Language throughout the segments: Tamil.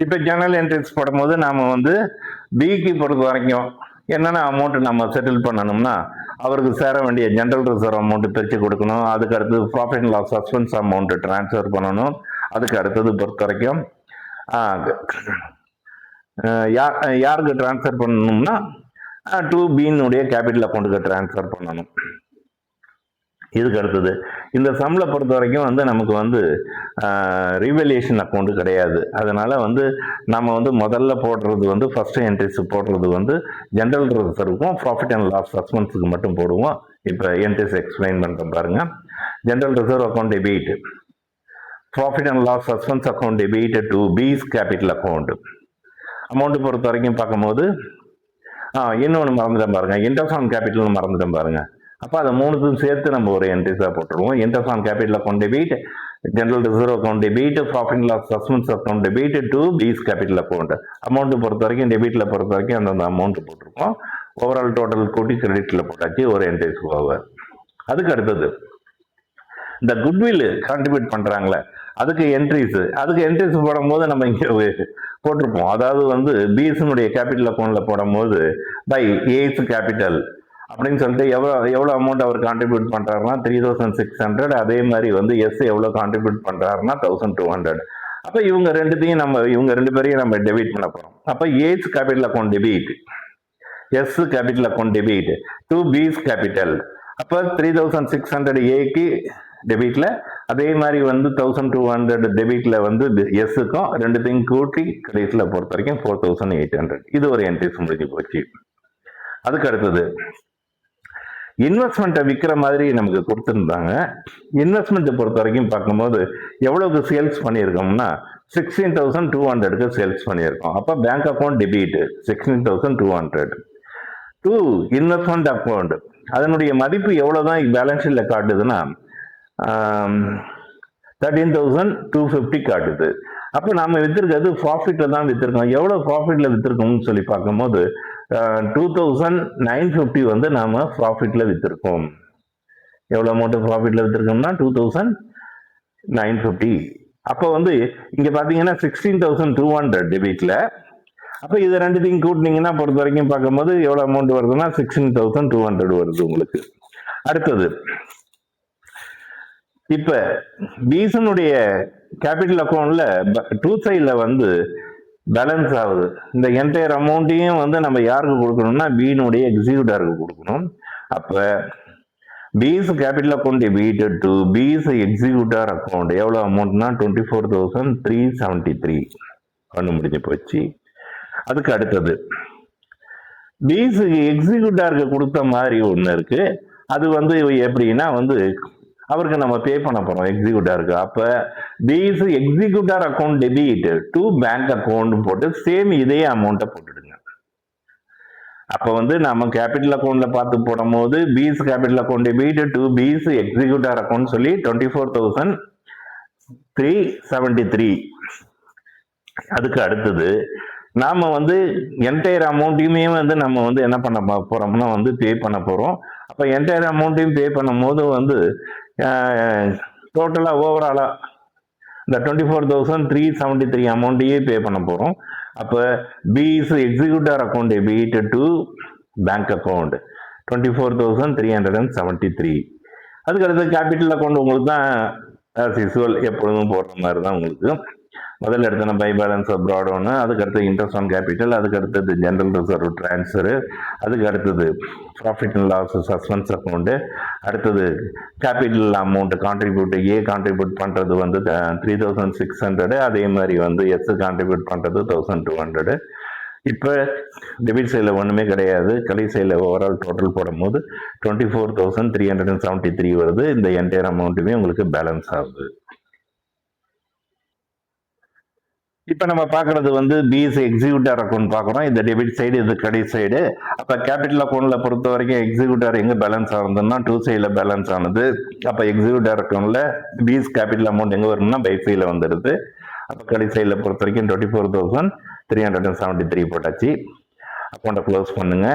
இப்போ ஜெனரல் என்ட்ரிஸ் போடும்போது நாம வந்து பிக்கு பொறுத்த வரைக்கும் என்னென்ன அமௌண்ட் நம்ம செட்டில் பண்ணணும்னா, அவருக்கு சேர வேண்டிய ஜெனரல் ரிசர்வ் அமௌண்ட் பிரித்து கொடுக்கணும். அதுக்கு அடுத்தது profit and loss suspense amount transfer பண்ணணும். அதுக்கு அடுத்தது பொறுத்த வரைக்கும் யாருக்கு டிரான்ஸ்ஃபர் பண்ணணும்னா 2Bனுடைய கேபிட்டல் அக்கௌண்ட்டுக்கு டிரான்ஸ்ஃபர் பண்ணணும். இதுக்கு அடுத்தது இந்த சம்பளை பொறுத்த வரைக்கும் வந்து நமக்கு வந்து ரீவல்யூஷன் அக்கௌண்ட் கிடையாது. அதனால வந்து நம்ம வந்து முதல்ல போடுறது வந்து ஃபர்ஸ்ட் என்ட்ரிஸ் போடுறது வந்து ஜெனரல் ரிசர்வுக்கும் ப்ராஃபிட் அண்ட் லாஸ் சஸ்பென்ஸுக்கு மட்டும் போடுவோம். இப்போ என்ட்ரிஸ் எக்ஸ்பிளைன் பண்ணுறேன் பாருங்க. General reserve account debit, profit and loss suspense account debit to B's capital account. Amount பொறுத்த வரைக்கும் பார்க்கும்போது இன்னொன்று மறந்துட்டேன் பாருங்க, இன்ட்ரெஸ்ட் ஆன் கேபிட்டல் மறந்துட்டேன் பாருங்க. அப்போ அதை மூணுக்கும் சேர்த்து நம்ம ஒரு என்ட்ரிஸாக போட்டுருவோம். Interest on capital account debit, general reserve account debit, profit and loss suspense account debit to B's capital account. Amount பொறுத்த வரைக்கும் டெபிட்ல பொறுத்த வரைக்கும் அந்தந்த அமௌண்ட் போட்டிருக்கோம். ஓவரால் டோட்டல் கூட்டி கிரெடிட்ல போட்டாச்சு ஒரு என்ட்ரிஸ் ஓவர். அதுக்கு அடுத்தது இந்த குட்வில் கான்ட்ரிபியூட் பண்றாங்களே அதுக்கு என்ட்ரிஸ் போடும்போது நம்ம இங்கே போட்டிருப்போம். அதாவது வந்து பீஸினுடைய கேபிட்டல் அக்கௌண்ட்ல போடும்போது பை ஏஸ் கேபிட்டல் அப்படின்னு சொல்லிட்டு எவ்வளோ அமௌண்ட் அவர் கான்ட்ரிபியூட் பண்ணுறாருன்னா 3600. அதே மாதிரி வந்து எஸ் எவ்வளோ கான்ட்ரிபியூட் பண்ணுறாருன்னா 1200. அப்போ இவங்க ரெண்டு பேரையும் நம்ம டெபிட் பண்ண போகிறோம். அப்போ A's capital account debit, A's capital account debit to B's capital. அப்போ 3600 ஏக்கு டெபிட்ல, அதே மாதிரி வந்து 1200 டெபிட்ல வந்து எஸ்ஸுக்கும் ரெண்டுத்தையும் கூட்டி கடைசியில் பொறுத்த வரைக்கும் 4800. இது ஒரு என்ட்ரிஸ் முடிஞ்சு போச்சு. அதுக்கு அடுத்தது இன்வெஸ்ட்மெண்ட்டை விற்கிற மாதிரி நமக்கு கொடுத்துருந்தாங்க. இன்வெஸ்ட்மெண்ட்டை பொறுத்த வரைக்கும் பார்க்கும்போது எவ்வளவுக்கு சேல்ஸ் பண்ணியிருக்கோம்னா 16,200க்கு சேல்ஸ் பண்ணியிருக்கோம். அப்போ bank account debit 16,200 to investment account. அதனுடைய மதிப்பு எவ்வளோதான் பேலன்ஸ் ஷீட்ல காட்டுதுன்னா 13,250 காட்டுது. அப்போ நாம வித்திருக்கிறது ப்ராஃபிட்ல தான் வித்திருக்கோம். எவ்வளோ ப்ராஃபிட்ல வித்திருக்கோம்னு சொல்லி பார்க்கும்போது 2,950 வந்து நாம ப்ராஃபிட்ல வித்திருக்கோம். எவ்வளோ அமௌண்ட் ப்ராஃபிட்ல வித்திருக்கோம்னா 2,950. அப்போ வந்து இங்க பாத்தீங்கன்னா 16,200 டெபிட்ல. அப்போ இது ரெண்டுத்தையும் கூட்டினீங்கன்னா பொறுத்த வரைக்கும் பார்க்கும்போது எவ்வளோ அமௌண்ட் வருதுன்னா 16,200 வருது உங்களுக்கு. அடுத்தது இப்ப பீசனுடைய கேபிட்டல் அக்கௌண்ட்ல டூ சைட்ல வந்து பேலன்ஸ் ஆகுது. இந்த என்டையர் அமௌண்ட்டையும் வந்து நம்ம யாருக்கு கொடுக்கணும்னா பீனுடைய எக்ஸிக்யூட்டருக்கு கொடுக்கணும். அப்ப B's capital account debited to B's executor account எவ்வளோ அமௌண்ட்னா 24,373 ஒன்று முடிஞ்சு போச்சு. அதுக்கு அடுத்தது பீஸ் எக்ஸிக்யூட்டருக்கு கொடுத்த மாதிரி ஒன்று இருக்கு. அது வந்து எப்படின்னா வந்து அவருக்கு நம்ம பே பண்ண போறோம் எக்ஸிக்யூட்டருக்கு. அப்ப B's executor account debit to bank account போட்டு சேம் இதே அமௌண்ட்டை போட்டுடுங்க. அப்ப வந்து நம்ம கேபிட்டல் அக்கௌண்ட்ல பார்த்து போடும் போது B's capital account debit to B's executor account சொல்லி 24,373. அதுக்கு அடுத்தது நாம வந்து என்டையர் அமௌண்ட்டையுமே வந்து நம்ம வந்து என்ன பண்ண போறோம்னா வந்து பே பண்ண போறோம். அப்ப என்டையர் அமௌண்ட்டையும் பே பண்ணும் போது வந்து டோட்டலா ஓவராலா இந்த 24,373 அமௌண்ட்டையே பே பண்ண போறோம். அப்ப B's executor account debit to bank account 24,373. அதுக்கு அடுத்து கேபிட்டல் அக்கௌண்ட் உங்களுக்கு தான் ஆஸ் யூசுவல் எப்பொழுதும் போடுற மாதிரி தான் உங்களுக்கு. முதல்ல எடுத்தோன்னா பை பேலன்ஸ் அப்ராட் ஒன்று, அதுக்கு அடுத்து இன்ட்ரெஸ்ட் ஆன் கேபிட்டல், அதுக்கு அடுத்தது ஜெனரல் ரிசர்வ் டிரான்ஸ்ஃபரு, அதுக்கு அடுத்தது profit and loss suspense account, அடுத்தது கேபிட்டல் அமௌண்ட் கான்ட்ரிபியூட் பண்ணுறது வந்து 3,600, அதே மாதிரி வந்து எஸ் கான்ட்ரிபியூட் பண்ணுறது 1,200. இப்போ டெபிட் சைடில் ஒன்றுமே கிடையாது. கலை சைடில் ஓவரால் டோட்டல் போடும்போது 24,373 வருது. இந்த என்டையர் அமௌண்ட்டுமே உங்களுக்கு பேலன்ஸ் ஆகுது. இப்போ நம்ம பார்க்கறது வந்து பீஸ் எக்ஸிக்யூட்டர் அக்கௌண்ட் பார்க்குறோம். இந்த டெபிட் சைடு, இது கிரெடிட் சைடு. அப்போ கேபிட்டல் அக்கௌண்ட்ல பொறுத்த வரைக்கும் எக்ஸிக்யூட்டர் எங்கே பேலன்ஸ் ஆகுதுன்னா டூ சைடில் பேலன்ஸ் ஆனது. அப்போ எக்ஸிக்யூட்டர் அக்கௌண்ட்ல பீஸ் கேபிட்டல் அமௌண்ட் எங்கே வரும்னா பை சைடில் வந்துடுது. அப்போ கிரெடிட் சைடில் பொறுத்த வரைக்கும் 24,373 போட்டாச்சு. அக்கௌண்ட்டை க்ளோஸ் பண்ணுங்க.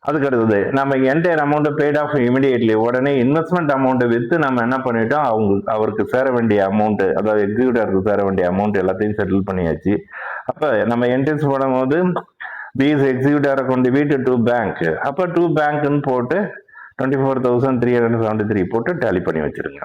அதுக்கு அடுத்தது நம்ம என்டையர் அமௌண்ட்டை பெய்ட் ஆஃப் இமிடியேட்லி, உடனே இன்வெஸ்ட்மெண்ட் அமௌண்ட்டை விற்று நம்ம என்ன பண்ணிட்டோம், அவருக்கு சேர வேண்டிய அமௌண்ட்டு, அதாவது எக்ஸிக்யூட்டருக்கு சேர வேண்டிய அமௌண்ட் எல்லாத்தையும் செட்டில் பண்ணியாச்சு. அப்போ நம்ம என்ட்ரன்ஸ் போடும்போது these executor contributed to bank, அப்போ to bankன்னு போட்டு 24,373 போட்டு டேலி பண்ணி வச்சிருங்க.